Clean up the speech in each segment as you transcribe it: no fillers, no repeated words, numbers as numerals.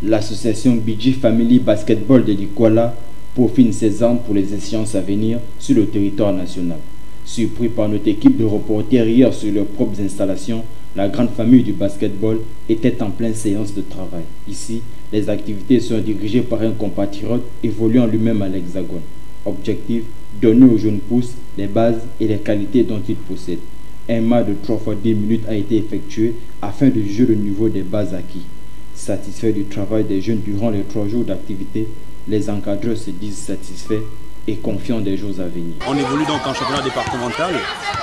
L'association Bidji Family Basketball de l'Ikwala profite ses armes pour les échéances à venir sur le territoire national. Surpris par notre équipe de reporters hier sur leurs propres installations, la grande famille du basketball était en pleine séance de travail. Ici, les activités sont dirigées par un compatriote évoluant lui-même à l'Hexagone. Objectif, donner aux jeunes pousses les bases et les qualités dont ils possèdent. Un match de 3 fois 10 minutes a été effectué afin de juger le niveau des bases acquis. Satisfaits du travail des jeunes durant les 3 jours d'activité, les encadreurs se disent satisfaits et confiants des jours à venir. On évolue donc en championnat départemental.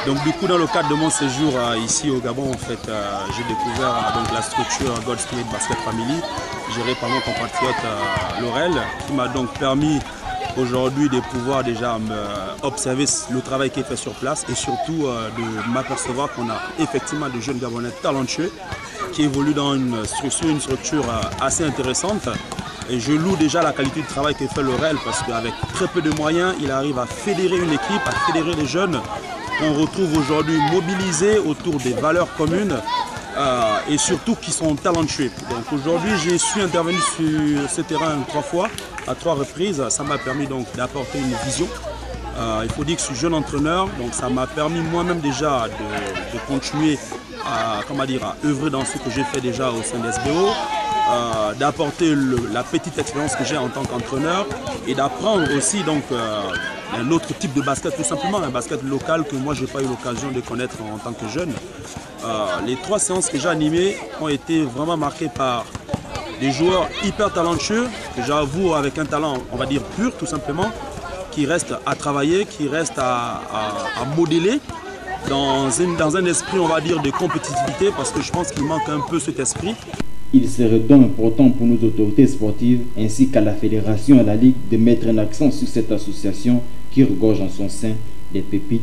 Donc du coup, dans le cadre de mon séjour ici au Gabon, en fait, j'ai découvert donc la structure God Spirit Basket Family, gérée par mon compatriote Laurel, qui m'a donc permis aujourd'hui de pouvoir déjà observer le travail qui est fait sur place et surtout de m'apercevoir qu'on a effectivement de jeunes Gabonais talentueux qui évoluent dans une structure assez intéressante. Et je loue déjà la qualité du travail que fait Laurel parce qu'avec très peu de moyens, il arrive à fédérer une équipe, à fédérer les jeunes qu'on retrouve aujourd'hui mobilisés autour des valeurs communes et surtout qui sont talentueux. Donc aujourd'hui, je suis intervenu sur ce terrain 3 fois, à 3 reprises. Ça m'a permis donc d'apporter une vision. Il faut dire que je suis jeune entraîneur, donc ça m'a permis moi-même déjà de continuer à œuvrer dans ce que j'ai fait déjà au sein de SBO. D'apporter la petite expérience que j'ai en tant qu'entraîneur et d'apprendre aussi donc un autre type de basket, tout simplement un basket local que moi j'ai pas eu l'occasion de connaître en tant que jeune. Les 3 séances que j'ai animées ont été vraiment marquées par des joueurs hyper talentueux, que j'avoue avec un talent on va dire pur tout simplement, qui restent à travailler, qui restent à modeler dans un esprit on va dire de compétitivité parce que je pense qu'il manque un peu cet esprit. Il serait donc important pour nos autorités sportives ainsi qu'à la fédération et à la ligue de mettre un accent sur cette association qui regorge en son sein des pépites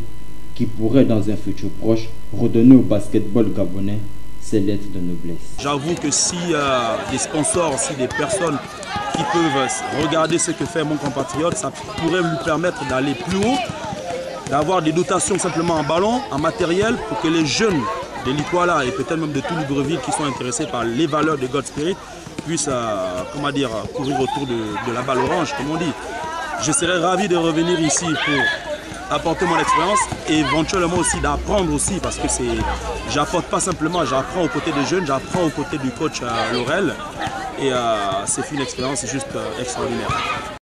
qui pourraient dans un futur proche redonner au basketball gabonais ses lettres de noblesse. J'avoue que si des sponsors, si des personnes qui peuvent regarder ce que fait mon compatriote, ça pourrait lui permettre d'aller plus haut, d'avoir des dotations simplement en ballon, en matériel pour que les jeunes de l'Ikwala et peut-être même de tout Libreville qui sont intéressés par les valeurs de God Spirit puissent courir autour de la balle orange, comme on dit. Je serais ravi de revenir ici pour apporter mon expérience et éventuellement aussi d'apprendre aussi parce que j'apporte pas simplement, j'apprends aux côtés des jeunes, j'apprends aux côtés du coach Laurel et c'est une expérience juste extraordinaire.